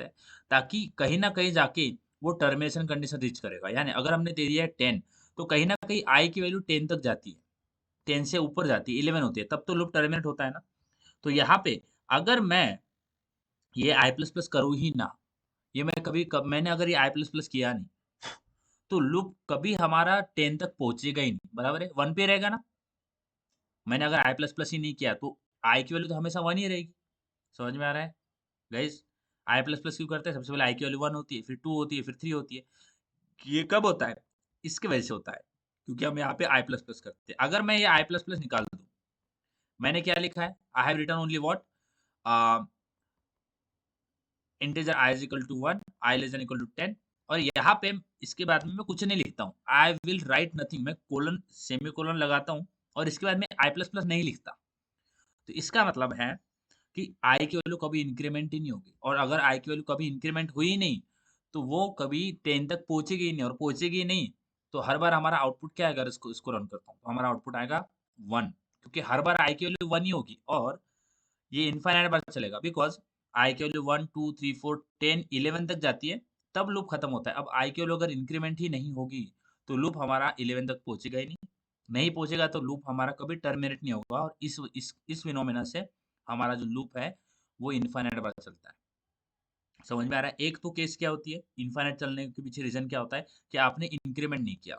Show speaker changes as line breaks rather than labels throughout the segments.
हैं, ताकि कहीं न कहीं जाके वो टर्मिनेशन कंडीशन रीच करेगा। यानी अगर हमने दे दिया है 10 तो कहीं न कहीं i की वैल्यू 10 तक जाती है, 10 से ऊपर जाती है, 11 होती है, तब तो लूप टर्मिनेट होता है ना। तो यहाँ पे अगर मैं ये i++ करूँ ही ना, ये मैं मैंने अगर ये i++ किया नहीं, तो लूप कभी हमारा 10 तक पहुँचेगा ही नहीं, बराबर है? 1 पे रहेगा ना? मैंने अगर i++ ही नहीं किया तो i की वैल्यू तो हमेशा 1 ही रहेगी। समझ में आ रहा है? गाइज़ i++ क्यों करते हैं? सबसे पहले i की वैल्यू 1 होती है, फिर 2 होती है, फिर 3 होती है। ये कब होता है? इसकी वजह से होता है, क्योंकि हम यहाँ पे i++ करते हैं। अगर मैं ये i++ निकाल दूँ, मैंने क्या लिखा है? I have written only what? Uh, integer i is equal to 1, i less than equal to 10 और यहाँ पे इसके बाद में मैं कुछ नहीं लिखता हूँ। आई विल राइट नथिंग मैं कोलन सेमीकोलन लगाता हूँ और इसके बाद में i++ नहीं लिखता। तो इसका मतलब है कि i की वैल्यू कभी इंक्रीमेंट ही नहीं होगी और अगर i की वैल्यू कभी इंक्रीमेंट हुई ही नहीं, तो वो कभी 10 तक पहुँचेगी ही नहीं और पहुँचेगी ही नहीं, तो हर बार हमारा आउटपुट क्या आएगा? अगर इसको इसको रन करता हूँ, तो हमारा आउटपुट आएगा 1 क्योंकि हर बार i की वैल्यू 1 ही होगी और ये इनफाइनाइट बार चलेगा बिकॉज़ i की वैल्यू 1, 2, 3, 4, 10, 11 तक जाती है, तब लूप खत्म होता है। अब i की वैल्यू अगर इंक्रीमेंट ही नहीं होगी, तो लूप हमारा 11 तक पहुँचेगा ही नहीं। नहीं पहुँचेगा तो लूप हमारा कभी टर्मिनेट नहीं होगा और इस फिनोमेना से हमारा जो लूप है, वो इनफाइनाइट बार चलता है। समझ में आ रहा है? एक तो केस क्या होती है, इनफाइनाइट चलने के पीछे रीज़न क्या होता है कि आपने इंक्रीमेंट नहीं किया।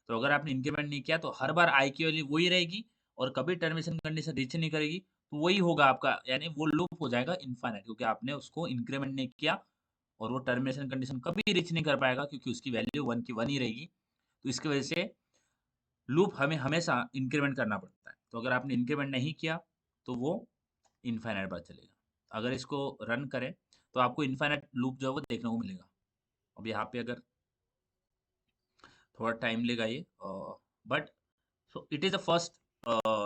तो अगर आपने इंक्रीमेंट नहीं किया तो हर बार i की वैल्यू वही रहेगी और कभी टर्मिनेशन कंडीशन रीच नहीं करेगी, तो वही होगा आपका यानी वो लूप हो जाएगा इनफाइनाइट क्योंकि आपने उसको इंक्रीमेंट नहीं किया और वो टर्मिनेशन कंडीशन कभी रीच नहीं कर पाएगा क्योंकि उसकी वैल्यू 1 की 1 ही रहेगी। तो इसकी वजह से लूप हमें हमेशा इंक्रीमेंट करना पड़ता है। तो अगर आपने इंक्रीमेंट नहीं किया, तो वो इनफाइनाइट बार चलेगा। अगर इसको रन करें, तो आपको इनफाइनाइट लूप जो है वो देखने को मिलेगा। अब यहाँ पे अगर थोड़ा टाइम लेगा ये but so it is the first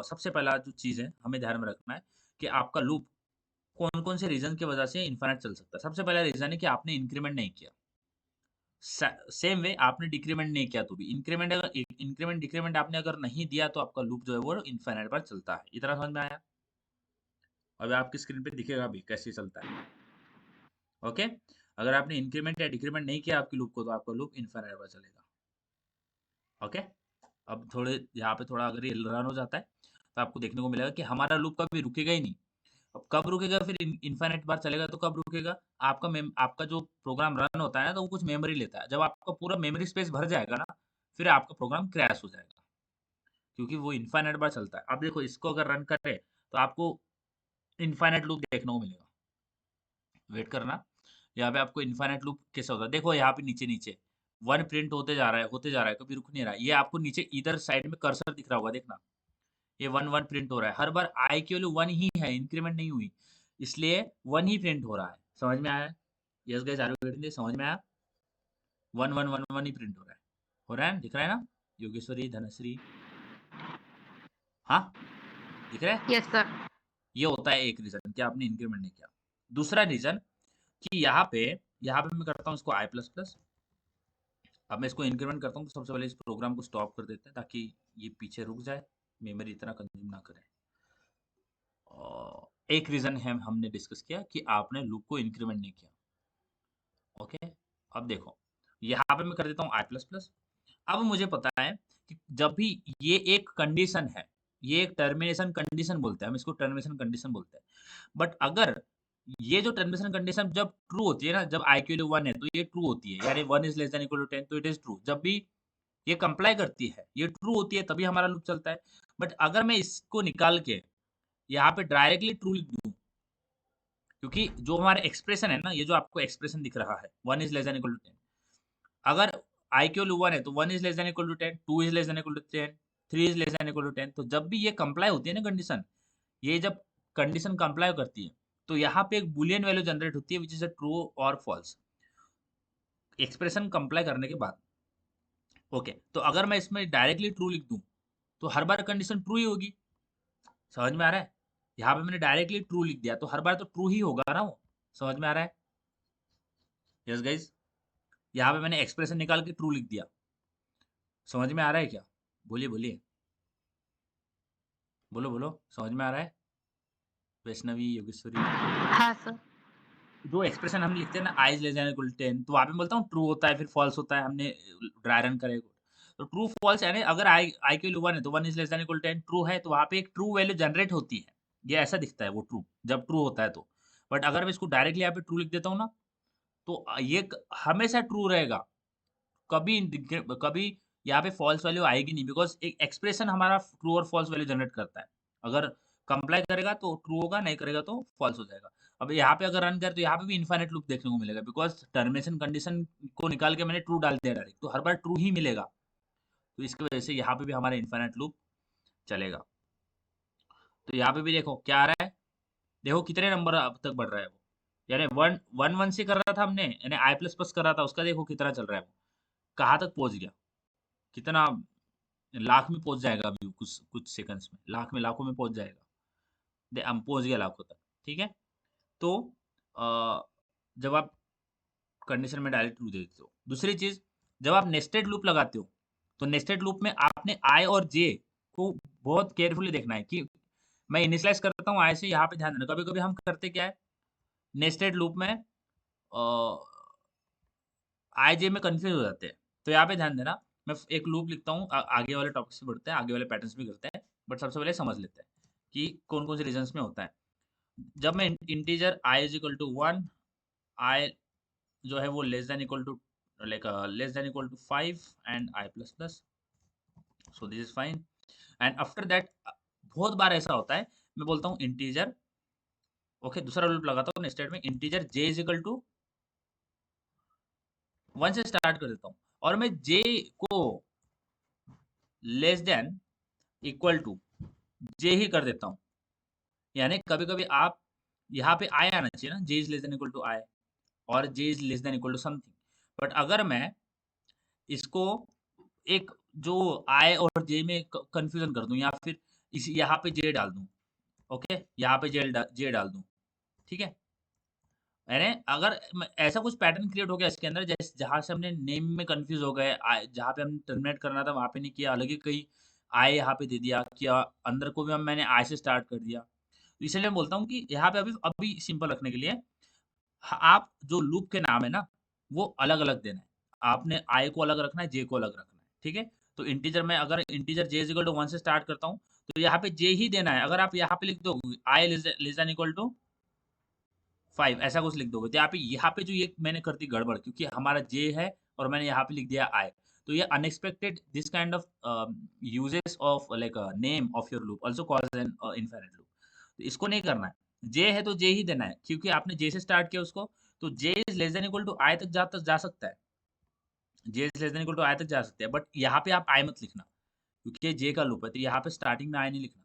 सबसे पहला जो चीज़ है, हमें ध्यान में रखना है कि आपका लूप कौन-कौन से रीज़न की वजह से इनफाइनाइट चल सकता है। सबसे पहला रीज़न है कि आपने इंक्रीमेंट नहीं किया। सेम वे आपने डिक्रीमेंट नहीं किया तो भी इंक्रीमेंट डिक्रीमेंट आपने अगर नहीं दिया तो आपका लूप जो है वो इनफाइनाइट बार चलता है। इतना समझ में आया? अब आपकी स्क्रीन पे दिखेगा भी कैसे चलता है। ओके? अगर आपने इंक्रीमेंट या डिक्रीमेंट नहीं किया आपके लूप को तो आपका लूप इनफाइनाइट बार चलेगा। ओके? अब थोड़े यहाँ पे थोड़ा अगर ये रन हो जाता है, तो आपको देखने को मिलेगा कि हमारा लूप कभी रुकेगा ही नहीं। अब कब रुकेगा फिर इनफाइनाइट बार चलेगा तो कब रुकेगा? आपका जो प्रोग्राम रन होता है ना तो वो कुछ मेमोरी लेता है। जब आपका पूरा मेमोरी स्पेस भर जाएगा ना, फिर आपका प्रोग्राम क्रैश हो जाएगा, क्योंकि वो इनफाइनाइट बार चलता है। अब देखो इसको अगर रन करें, तो आपको इनफाइनाइट लूप देखने को मिलेगा। वेट करना, यहाँ पे आपको इनफाइनाइट लूप कैसा होता है? देखो यहाँ पे नीचे-नीचे 1 प्रिंट होते जा रहा है, कभी रुक नहीं रहा है। ये आपको नीचे इधर साइड में कर्सर दिख रहा होगा देखना। ये 1-1 प्रिंट हो रहा है। हर बार i की वैल्यू 1 ही है, इंक्रीमेंट नहीं हुई। इसलिए 1 ही प्रिंट हो रहा है। समझ में आया? Yes guys are you getting this? समझ में आया? 1-1-1-1 ही प्रिंट हो रहा है। हो रहा है? दिख रहा है ना? योगेश्वरी, धनश्री, हाँ? दिख रहा है?
Yes sir.
ये होता है एक रीज़न कि आपने इंक्रीमेंट नहीं किया। दूसरा रीज़न कि यहाँ पे मैं करता हूँ इसको i++। अब मैं इसको इंक्रीमेंट करता हूँ तो सबसे पहले इस प्रोग्राम को स्टॉप कर देते हैं ताकि ये पीछे रुक जाए, मेमोरी इतना कंज़्यूम ना करे। एक रीज़न है हमने डिस्कस किया कि आपने लूप को इंक्रीमेंट नहीं किया। ओके? अब देखो, यहाँ पे मैं कर देता हूँ i++। अब मुझे पता है कि जब भी ये एक कंडीशन है, ये एक टर्मिनेशन कंडीशन बोलते हैं, हम इसको टर्मिनेशन कंडीशन बोलते हैं। बट अगर ये जो टर्मिनेशन कंडीशन जब ट्रू होती है ना, जब i की वैल्यू 1 है, तो ये ट्रू होती है, यानी 1 is less than equal to 10 तो इट इज़ ट्रू। जब भी ये कंप्लाई करती है, ये ट्रू होती है, तभी हमारा लूप चलता है। बट अगर मैं इसको निकाल के यहाँ पे डायरेक्टली ट्रू लिख दूँ, क्योंकि जो हमारा एक्सप्रेशन है ना, ये जो आपको एक्सप्रेशन दिख रहा है, 1 is less than equal to 10 अगर i की वैल्यू 1 है तो 1 is less than equal to 10, 2 is less than equal to 10, 3 is less than equal to 10 तो जब भी ये कंप्लाई होती है ना कंडीशन, ये जब कंडीशन कंप्लाई करती है, तो यहाँ पे एक बूलियन वैल्यू जनरेट होती है व्हिच इज़ अ ट्रू और फॉल्स एक्सप्रेशन कंप्लाई करने के बाद। ओके, तो अगर मैं इसमें डायरेक्टली ट्रू लिख दूँ, तो हर बार कंडीशन ट्रू ही होगी। समझ में आ रहा है? यहाँ पे मैंने डायरेक्टली ट्रू लिख दिया, तो हर बार तो ट्रू ही होगा ना वो। समझ में आ रहा है? Yes guys? यहाँ पे मैंने एक्सप्रेशन निकाल के ट्रू लिख दिया। समझ में आ रहा है क्या? बोलिए, बोलिए। बोलो, बोलो। समझ में आ रहा है? वैष्णवी, योगेश्वरी?
हाँ सर।
जो एक्सप्रेशन हम लिखते हैं ना I is less than equal to 10 तो वहाँ पे बोलता हूँ ट्रू होता है, फिर फॉल्स होता है, हमने ड्राई रन करेगा। तो ट्रू फॉल्स यानी अगर आई की वैल्यू 1 है तो 1 is less than equal to 10 true है तो वहाँ पे एक ट्रू वैल्यू जनरेट होती है। ये ऐसा दिखता है वो ट्रू, जब ट्रू होता है तो। बट अगर मैं इसको डायरेक्टली यहाँ पे ट्रू लिख देता हूँ ना, तो ये हमेशा ट्रू रहेगा। कभी यहाँ पे फॉल्स वैल्यू आएगी नहीं बिकॉज़ एक एक्सप्रेशन हमारा ट्रू और फॉल्स वैल्यू जनरेट करता है। अगर कंप्लाई करेगा तो ट्रू होगा, नहीं करेगा तो फॉल्स हो जाएगा। अब यहाँ पे अगर रन करें तो यहाँ पे भी इन्फिनिट लूप देखने को मिलेगा बिकॉज़ टर्मिनेशन कंडीशन को निकाल के मैंने ट्रू डाल दिया डायरेक्ट, तो हर बार ट्रू ही मिलेगा। तो इसकी वजह से यहाँ पे भी हमारा इन्फिनिट लूप चलेगा। तो यहाँ पे भी देखो क्या आ रहा है, देखो कितने नंबर अब तक बढ़ रहा है वो। यानी 1 से कर रहा था हमने, यानी i++ कर रहा था, उसका देखो कितना चल रहा है वो, कहाँ तक पहुँच गया। कितना लाख में पहुँच जाएगा अभी कुछ कुछ सेकंड्स में, लाख में लाखों में पहुँच जाएगा। पहुँच गया लाखों तक, ठीक है? तो जब आप कंडीशन में डायरेक्ट ट्रू दे देते हो। दूसरी चीज़, जब आप नेस्टेड लूप लगाते हो, तो नेस्टेड लूप में आपने i और j को बहुत केयरफुली देखना है कि मैं इनिशियलाइज़ करता हूँ i से, यहाँ पे ध्यान देना। कभी-कभी हम करते क्या है, नेस्टेड लूप में i, j में कन्फ्यूज़ हो जाते हैं। तो यहाँ पे ध्यान देना, मैं एक लूप लिखता हूँ आगे वाले टॉपिक्स पे बढ़ते हैं, आगे वाले पैटर्न्स भी करते हैं। बट सबसे पहले समझ लेते हैं कि कौन-कौन से रीज़न्स में होता है। जब मैं integer i is equal to 1, i जो है वो less than equal to like less than equal to 5 and i++, so this is fine. And after that बहुत बार ऐसा होता है, मैं बोलता हूँ इंटीजर, ओके, दूसरा लूप लगाता हूँ इंस्टेड में, integer j is equal to 1 से स्टार्ट कर देता हूँ और मैं j को less than equal to j ही कर देता हूँ। यानी कभी-कभी आप यहाँ पे i आना चाहिए ना, j is less than equal to i और j is less than equal to something. But अगर मैं इसको एक जो i और j में कन्फ्यूज़न कर दूँ या फिर इस यहाँ पे j डाल दूँ, ओके? यहाँ पे j डाल दूँ, ठीक है? यानी अगर ऐसा कुछ पैटर्न क्रिएट हो गया इसके अंदर, जैसे जहाँ से हमने नेम में कंफ्यूज हो गए, जहाँ पे हमने टर्मिनेट करना था वहाँ पे नहीं किया, अलग ही कहीं आई यहाँ पे दे दिया, किया अंदर को भी हम मैंने आई से स्टार्ट कर दिया। तो इसलिए मैं बोलता हूँ कि यहाँ पे अभी अभी सिंपल रखने के लिए आप जो लूप के नाम है ना, वो अलग अलग देना है। आपने आई को अलग रखना है, जे को अलग रखना है, ठीक है? तो इंटीजर में अगर integer J is equal to 1 से स्टार्ट करता हूँ, तो यहाँ पे जे ही देना है। अगर आप यहाँ पे लिख दो आई लेस देन इक्वल टू 5 ऐसा कुछ लिख दोगे तो यहाँ पे जो ये मैंने कर दी गड़बड़, क्योंकि हमारा जे है और मैंने यहाँ पे लिख दिया आई। तो ये unexpected this kind of uses of like name of your loop also cause an infinite loop. तो इसको नहीं करना है। जे है तो जे ही देना है, क्योंकि आपने जे से स्टार्ट किया उसको, तो J is less than equal to I तक जा सकता है। J is less than equal to I तक जा सकते हैं, बट यहाँ पे आप आई मत लिखना, क्योंकि ये जे का लूप है, तो यहाँ पे स्टार्टिंग में आई नहीं लिखना।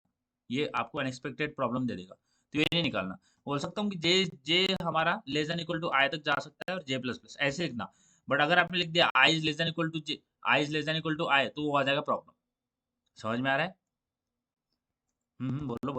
ये आपको अनएक्सपेक्टेड प्रॉब्लम दे देगा, तो ये नहीं निकालना। बोल सकता हूँ कि जे जे हमारा less than equal to I तक जा सकता है और जे प्लस प्लस ऐसे लिखना। बट अगर आपने लिख दिया I is less than equal to J, I is less than equal to I, तो वो आ जाएगा प्रॉब्लम। समझ में आ रहा है? बोलो बोलो।